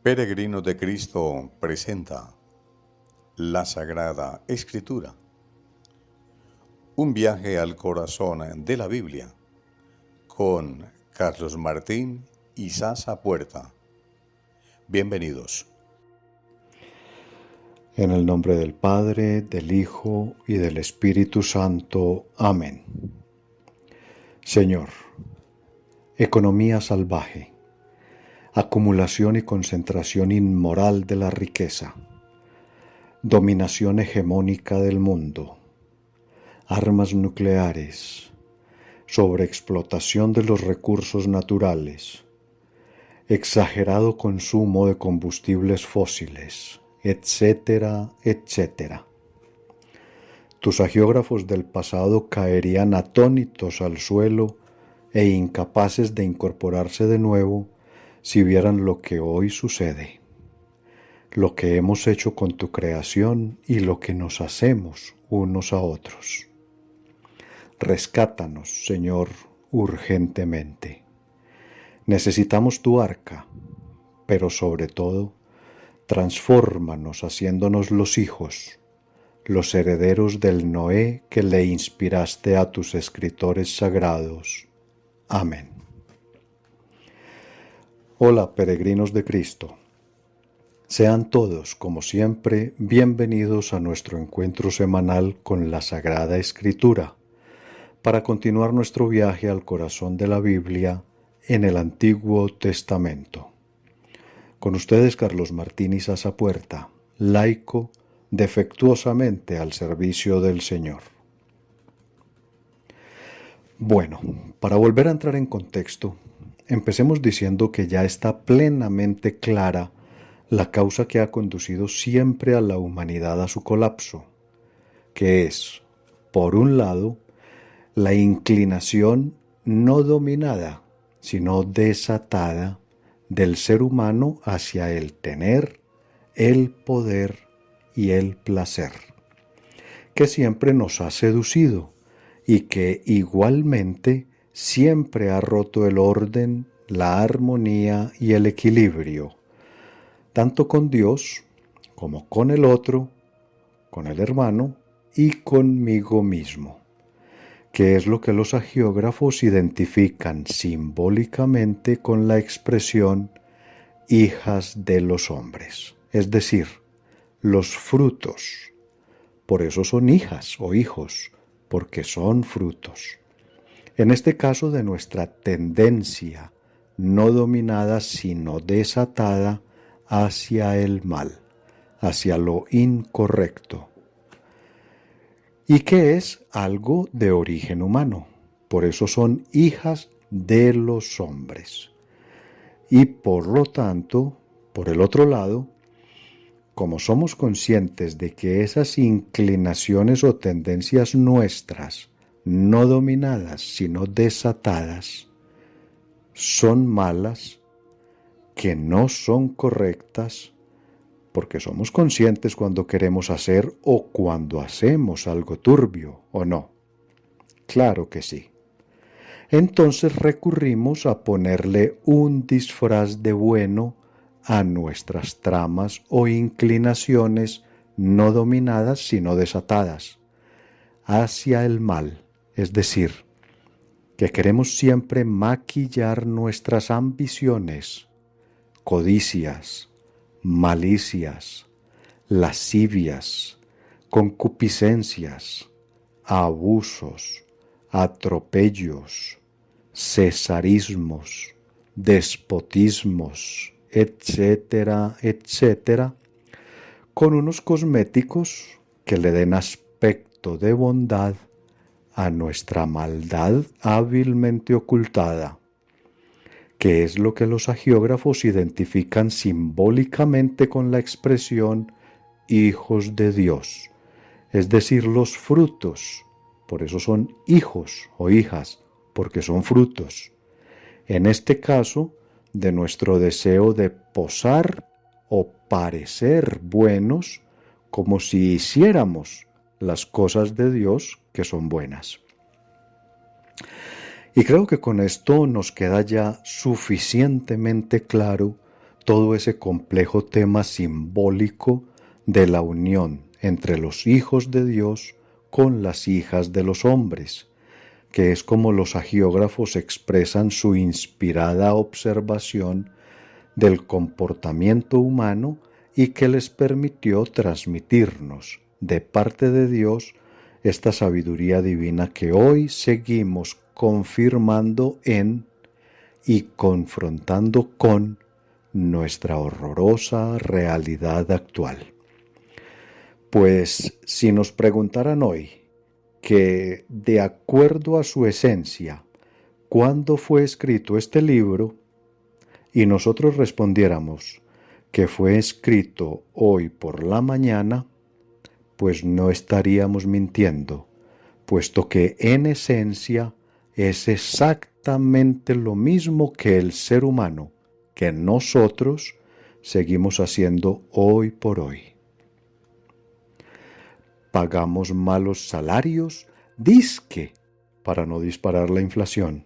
Peregrino de Cristo presenta la Sagrada Escritura, un viaje al corazón de la Biblia, con Carlos Martín y Sasa Puerta. Bienvenidos. En el nombre del Padre, del Hijo y del Espíritu Santo. Amén. Señor, economía salvaje, acumulación y concentración inmoral de la riqueza, dominación hegemónica del mundo, armas nucleares, sobreexplotación de los recursos naturales, exagerado consumo de combustibles fósiles, etcétera, etcétera. Tus agiógrafos del pasado caerían atónitos al suelo e incapaces de incorporarse de nuevo si vieran lo que hoy sucede, lo que hemos hecho con tu creación y lo que nos hacemos unos a otros. Rescátanos, Señor, urgentemente. Necesitamos tu arca, pero sobre todo, transfórmanos haciéndonos los hijos, los herederos del Noé que le inspiraste a tus escritores sagrados. Amén. Hola, peregrinos de Cristo. Sean todos, como siempre, bienvenidos a nuestro encuentro semanal con la Sagrada Escritura, para continuar nuestro viaje al corazón de la Biblia en el Antiguo Testamento. Con ustedes, Carlos Martín y Sasa Puerta, laico defectuosamente al servicio del Señor. Bueno, para volver a entrar en contexto, empecemos diciendo que ya está plenamente clara la causa que ha conducido siempre a la humanidad a su colapso, que es, por un lado, la inclinación no dominada, sino desatada del ser humano hacia el tener, el poder y el placer, que siempre nos ha seducido y que igualmente siempre ha roto el orden, la armonía y el equilibrio, tanto con Dios como con el otro, con el hermano y conmigo mismo, que es lo que los agiógrafos identifican simbólicamente con la expresión hijas de los hombres, es decir, los frutos. Por eso son hijas o hijos, porque son frutos. En este caso de nuestra tendencia, no dominada sino desatada hacia el mal, hacia lo incorrecto, y que es algo de origen humano. Por eso son hijas de los hombres. Y por lo tanto, por el otro lado, como somos conscientes de que esas inclinaciones o tendencias nuestras, no dominadas sino desatadas, son malas, que no son correctas, porque somos conscientes cuando queremos hacer o cuando hacemos algo turbio, ¿o no? Claro que sí. Entonces recurrimos a ponerle un disfraz de bueno a nuestras tramas o inclinaciones no dominadas sino desatadas, hacia el mal, es decir, que queremos siempre maquillar nuestras ambiciones, codicias, malicias, lascivias, concupiscencias, abusos, atropellos, cesarismos, despotismos, etcétera, etcétera, con unos cosméticos que le den aspecto de bondad a nuestra maldad hábilmente ocultada, que es lo que los agiógrafos identifican simbólicamente con la expresión hijos de Dios, es decir, los frutos. Por eso son hijos o hijas, porque son frutos. En este caso, de nuestro deseo de posar o parecer buenos, como si hiciéramos las cosas de Dios que son buenas. Y creo que con esto nos queda ya suficientemente claro todo ese complejo tema simbólico de la unión entre los hijos de Dios con las hijas de los hombres, que es como los agiógrafos expresan su inspirada observación del comportamiento humano y que les permitió transmitirnos de parte de Dios esta sabiduría divina que hoy seguimos confirmando en y confrontando con nuestra horrorosa realidad actual. Pues si nos preguntaran hoy que, de acuerdo a su esencia, ¿cuándo fue escrito este libro? Y nosotros respondiéramos que fue escrito hoy por la mañana, pues no estaríamos mintiendo, puesto que en esencia es exactamente lo mismo que el ser humano, que nosotros seguimos haciendo hoy por hoy. Pagamos malos salarios, dizque, para no disparar la inflación.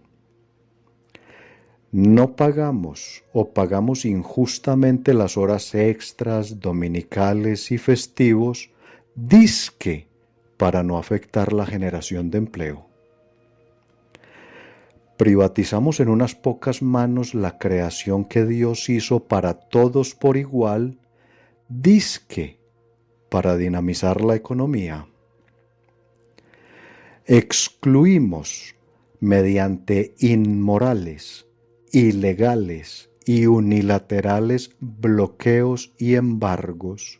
No pagamos o pagamos injustamente las horas extras, dominicales y festivos, dizque, para no afectar la generación de empleo. Privatizamos en unas pocas manos la creación que Dios hizo para todos por igual, dizque, para dinamizar la economía. Excluimos mediante inmorales, ilegales y unilaterales bloqueos y embargos,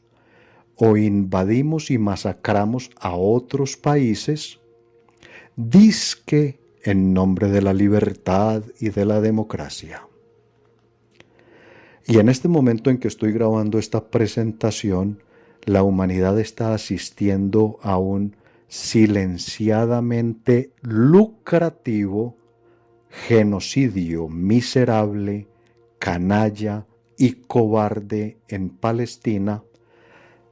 o invadimos y masacramos a otros países, dizque en nombre de la libertad y de la democracia. Y en este momento en que estoy grabando esta presentación, la humanidad está asistiendo a un silenciadamente lucrativo genocidio miserable, canalla y cobarde en Palestina,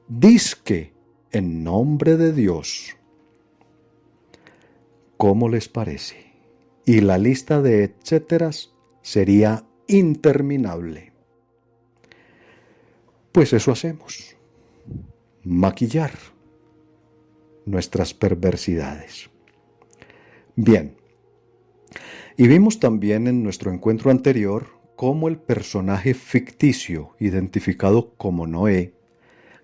dizque en nombre de Dios. ¿Cómo les parece? Y la lista de etcéteras sería interminable. Pues eso hacemos, maquillar nuestras perversidades. Bien, y vimos también en nuestro encuentro anterior cómo el personaje ficticio identificado como Noé,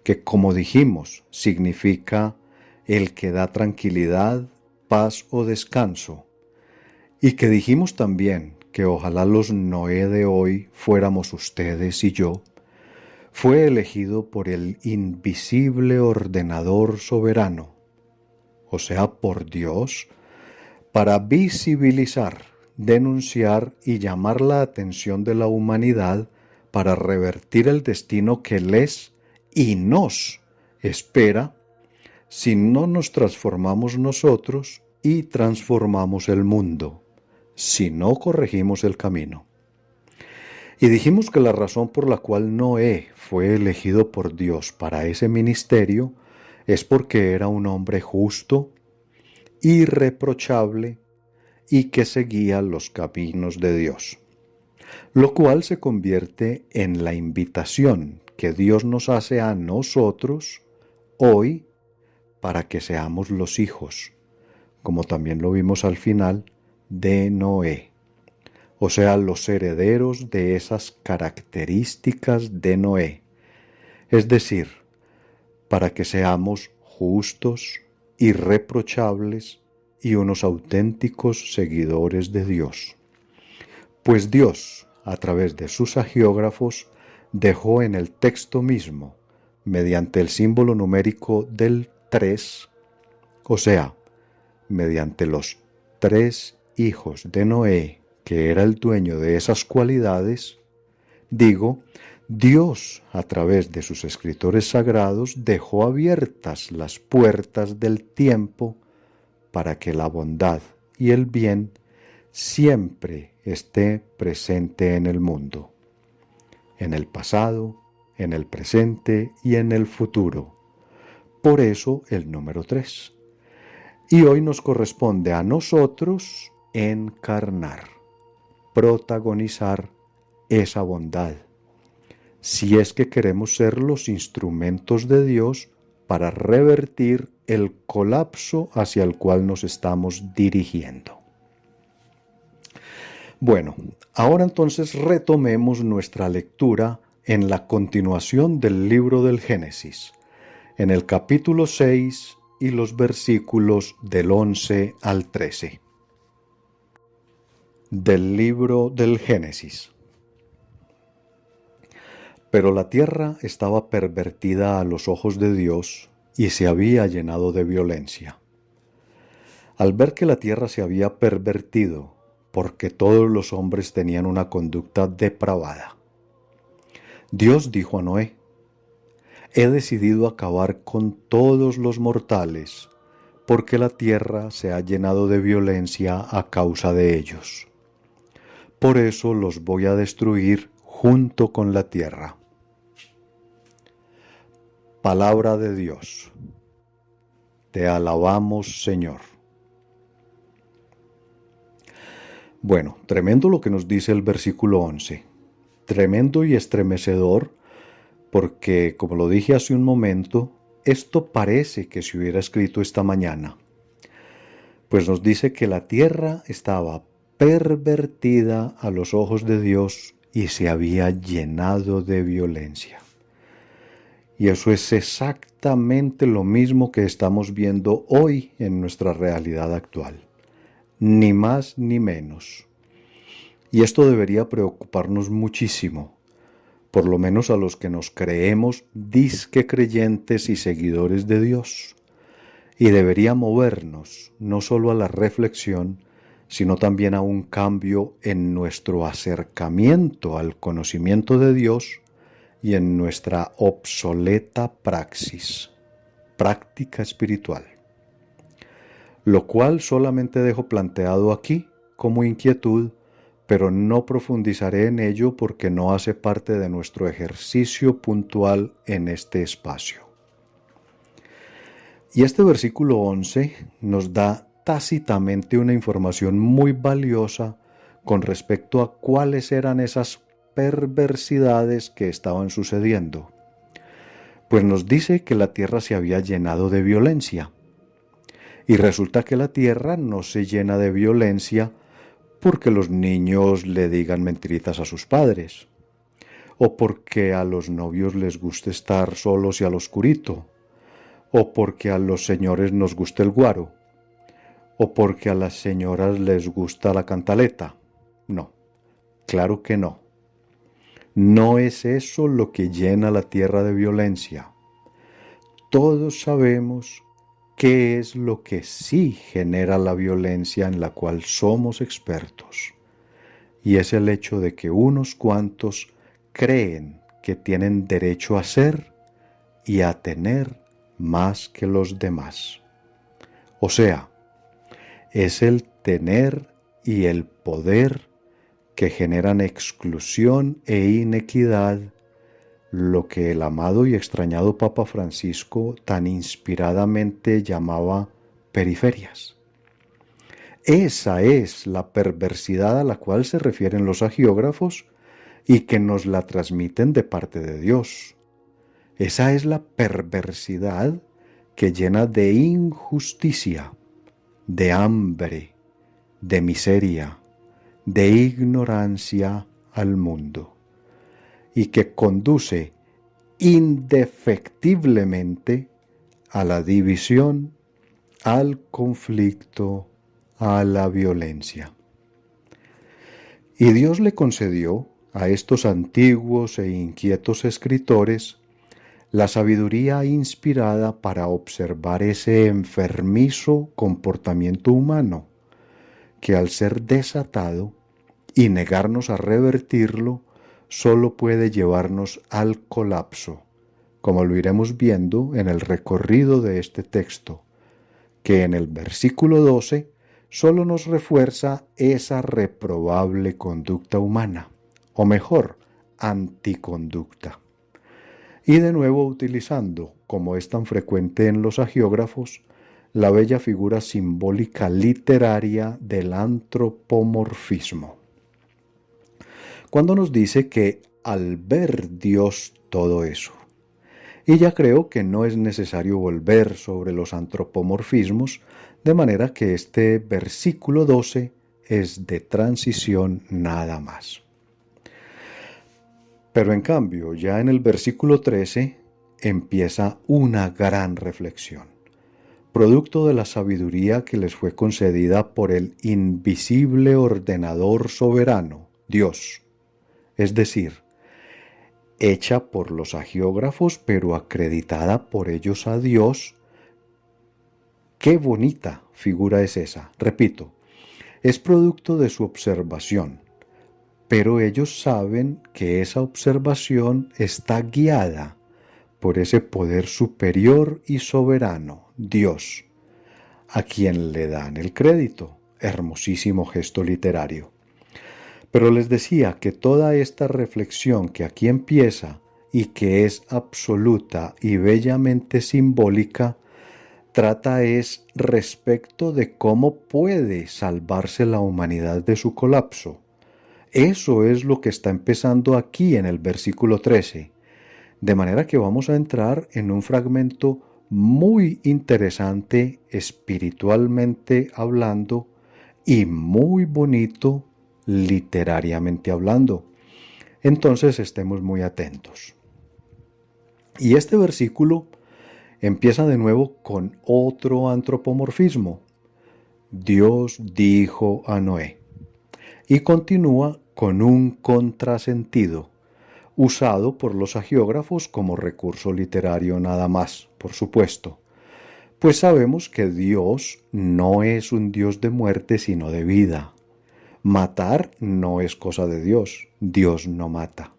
que como dijimos significa el que da tranquilidad, paz o descanso, y que dijimos también que ojalá los Noé de hoy fuéramos ustedes y yo, fue elegido por el invisible ordenador soberano, o sea, por Dios, para visibilizar, denunciar y llamar la atención de la humanidad para revertir el destino que les y nos espera si no nos transformamos nosotros y transformamos el mundo, si no corregimos el camino. Y dijimos que la razón por la cual Noé fue elegido por Dios para ese ministerio es porque era un hombre justo, irreprochable y que seguía los caminos de Dios, lo cual se convierte en la invitación que Dios nos hace a nosotros hoy para que seamos los hijos, como también lo vimos al final, de Noé, o sea, los herederos de esas características de Noé, es decir, para que seamos justos, irreprochables y unos auténticos seguidores de Dios. Pues Dios, a través de sus agiógrafos, dejó en el texto mismo, mediante el símbolo numérico del 3, o sea, mediante los 3 hijos de Noé, que era el dueño de esas cualidades, Dios, a través de sus escritores sagrados, dejó abiertas las puertas del tiempo para que la bondad y el bien siempre esté presente en el mundo, en el pasado, en el presente y en el futuro. Por eso el número 3. Y hoy nos corresponde a nosotros encarnar, protagonizar esa bondad, si es que queremos ser los instrumentos de Dios para revertir el colapso hacia el cual nos estamos dirigiendo. Bueno, ahora entonces retomemos nuestra lectura en la continuación del libro del Génesis, en el capítulo 6 y los versículos del 11 al 13. Del libro del Génesis. Pero la tierra estaba pervertida a los ojos de Dios y se había llenado de violencia. Al ver que la tierra se había pervertido, porque todos los hombres tenían una conducta depravada, Dios dijo a Noé: he decidido acabar con todos los mortales, porque la tierra se ha llenado de violencia a causa de ellos. Por eso los voy a destruir junto con la tierra. Palabra de Dios. Te alabamos, Señor. Bueno, tremendo lo que nos dice el versículo 11. Tremendo y estremecedor, porque, como lo dije hace un momento, esto parece que se hubiera escrito esta mañana. Pues nos dice que la tierra estaba pervertida a los ojos de Dios y se había llenado de violencia. Y eso es exactamente lo mismo que estamos viendo hoy en nuestra realidad actual. Ni más ni menos. Y esto debería preocuparnos muchísimo, por lo menos a los que nos creemos disque creyentes y seguidores de Dios. Y debería movernos no solo a la reflexión, sino también a un cambio en nuestro acercamiento al conocimiento de Dios y en nuestra obsoleta praxis, práctica espiritual. Lo cual solamente dejo planteado aquí como inquietud, pero no profundizaré en ello porque no hace parte de nuestro ejercicio puntual en este espacio. Y este versículo 11 nos da tácitamente una información muy valiosa con respecto a cuáles eran esas perversidades que estaban sucediendo. Pues nos dice que la tierra se había llenado de violencia. Y resulta que la tierra no se llena de violencia porque los niños le digan mentiritas a sus padres, o porque a los novios les guste estar solos y al oscurito, o porque a los señores nos guste el guaro, o porque a las señoras les gusta la cantaleta. No, claro que no. No es eso lo que llena la tierra de violencia. Todos sabemos qué es lo que sí genera la violencia en la cual somos expertos. Y es el hecho de que unos cuantos creen que tienen derecho a ser y a tener más que los demás. O sea, es el tener y el poder que generan exclusión e inequidad, lo que el amado y extrañado Papa Francisco tan inspiradamente llamaba periferias. Esa es la perversidad a la cual se refieren los agiógrafos y que nos la transmiten de parte de Dios. Esa es la perversidad que llena de injusticia, de hambre, de miseria, de ignorancia al mundo, y que conduce indefectiblemente a la división, al conflicto, a la violencia. Y Dios le concedió a estos antiguos e inquietos escritores la sabiduría inspirada para observar ese enfermizo comportamiento humano, que al ser desatado y negarnos a revertirlo, solo puede llevarnos al colapso, como lo iremos viendo en el recorrido de este texto, que en el versículo 12 solo nos refuerza esa reprobable conducta humana, o mejor, anticonducta. Y de nuevo utilizando, como es tan frecuente en los agiógrafos, la bella figura simbólica literaria del antropomorfismo. Cuando nos dice que al ver Dios todo eso. Y ya creo que no es necesario volver sobre los antropomorfismos, de manera que este versículo 12 es de transición nada más. Pero en cambio, ya en el versículo 13 empieza una gran reflexión, producto de la sabiduría que les fue concedida por el invisible ordenador soberano, Dios, es decir, hecha por los agiógrafos, pero acreditada por ellos a Dios. ¡Qué bonita figura es esa! Repito, es producto de su observación, pero ellos saben que esa observación está guiada por ese poder superior y soberano, Dios, a quien le dan el crédito. Hermosísimo gesto literario. Pero les decía que toda esta reflexión que aquí empieza y que es absoluta y bellamente simbólica, trata es respecto de cómo puede salvarse la humanidad de su colapso. Eso es lo que está empezando aquí en el versículo 13. De manera que vamos a entrar en un fragmento muy interesante espiritualmente hablando y muy bonito literariamente hablando. Entonces estemos muy atentos. Y este versículo empieza de nuevo con otro antropomorfismo. Dios dijo a Noé. Y continúa con un contrasentido, usado por los agiógrafos como recurso literario nada más, por supuesto. Pues sabemos que Dios no es un Dios de muerte, sino de vida. Matar no es cosa de Dios. Dios no mata.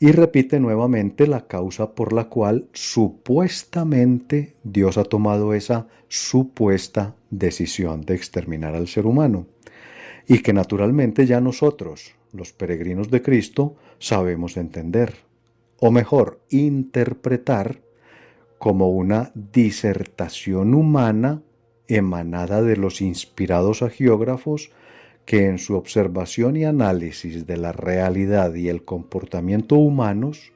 Y repite nuevamente la causa por la cual supuestamente Dios ha tomado esa supuesta decisión de exterminar al ser humano. Y que naturalmente ya nosotros, los peregrinos de Cristo, sabemos entender, o mejor, interpretar como una disertación humana emanada de los inspirados agiógrafos que en su observación y análisis de la realidad y el comportamiento humanos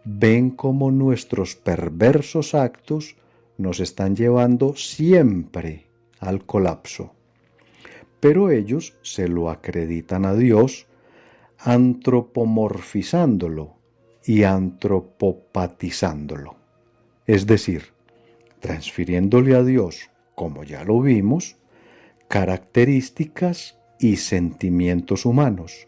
ven cómo nuestros perversos actos nos están llevando siempre al colapso. Pero ellos se lo acreditan a Dios antropomorfizándolo y antropopatizándolo. Es decir, transfiriéndole a Dios, como ya lo vimos, características y sentimientos humanos,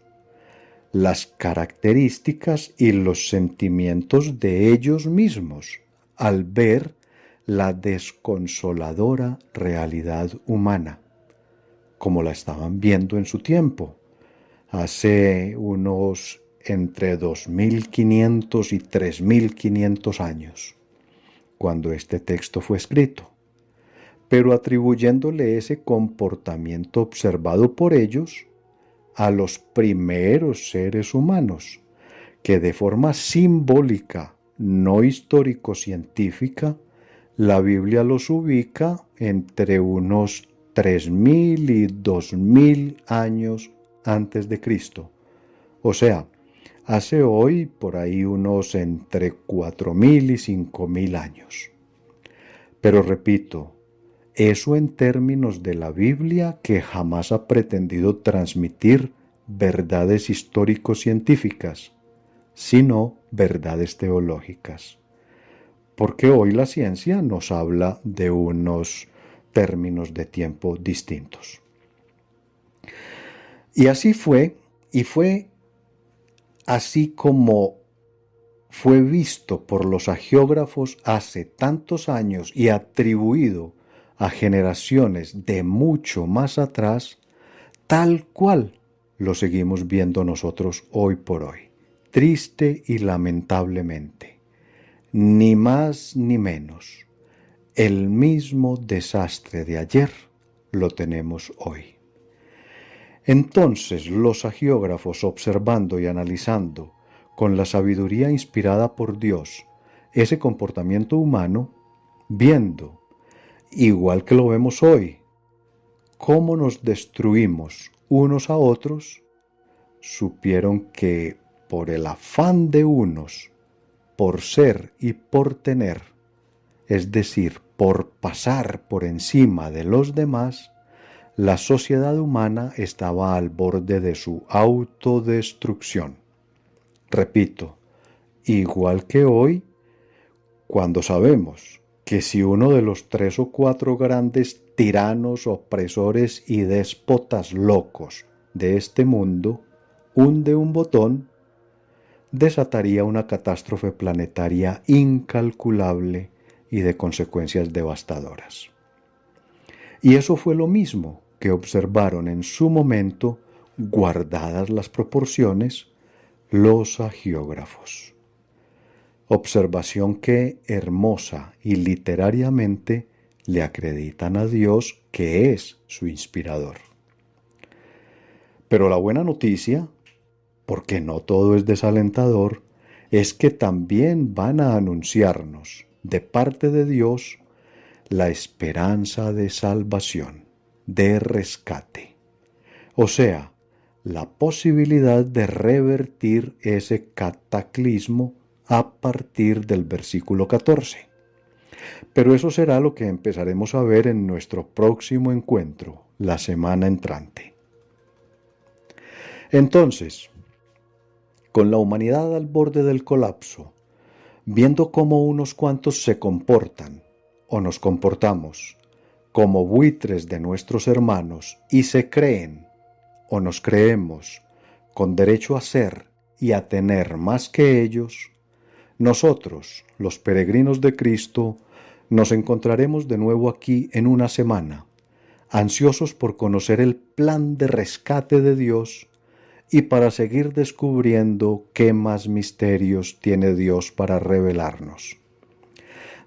las características y los sentimientos de ellos mismos, al ver la desconsoladora realidad humana, como la estaban viendo en su tiempo, hace unos entre 2500 y 3500 años, cuando este texto fue escrito, pero atribuyéndole ese comportamiento observado por ellos a los primeros seres humanos, que de forma simbólica, no histórico-científica, la Biblia los ubica entre unos 3000 y 2000 años antes de Cristo. O sea, hace hoy por ahí unos entre 4000 y 5000 años. Pero repito, eso en términos de la Biblia, que jamás ha pretendido transmitir verdades histórico-científicas, sino verdades teológicas. Porque hoy la ciencia nos habla de unos términos de tiempo distintos. Y así fue, y fue así como fue visto por los agiógrafos hace tantos años y atribuido a generaciones de mucho más atrás, tal cual lo seguimos viendo nosotros hoy por hoy, triste y lamentablemente. Ni más ni menos. El mismo desastre de ayer lo tenemos hoy. Entonces los agiógrafos, observando y analizando con la sabiduría inspirada por Dios ese comportamiento humano, viendo, igual que lo vemos hoy, cómo nos destruimos unos a otros, supieron que por el afán de unos, por ser y por tener, es decir, por pasar por encima de los demás, la sociedad humana estaba al borde de su autodestrucción. Repito, igual que hoy, cuando sabemos que si uno de los 3 o 4 grandes tiranos, opresores y déspotas locos de este mundo hunde un botón, desataría una catástrofe planetaria incalculable y de consecuencias devastadoras. Y eso fue lo mismo que observaron en su momento, guardadas las proporciones, los agiógrafos. Observación que, hermosa y literariamente, le acreditan a Dios que es su inspirador. Pero la buena noticia, porque no todo es desalentador, es que también van a anunciarnos, de parte de Dios, la esperanza de salvación, de rescate. O sea, la posibilidad de revertir ese cataclismo a partir del versículo 14. Pero eso será lo que empezaremos a ver en nuestro próximo encuentro, la semana entrante. Entonces, con la humanidad al borde del colapso, viendo cómo unos cuantos se comportan o nos comportamos como buitres de nuestros hermanos y se creen o nos creemos con derecho a ser y a tener más que ellos, nosotros, los peregrinos de Cristo, nos encontraremos de nuevo aquí en una semana, ansiosos por conocer el plan de rescate de Dios y para seguir descubriendo qué más misterios tiene Dios para revelarnos.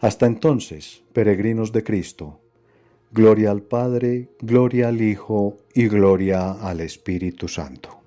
Hasta entonces, peregrinos de Cristo, gloria al Padre, gloria al Hijo y gloria al Espíritu Santo.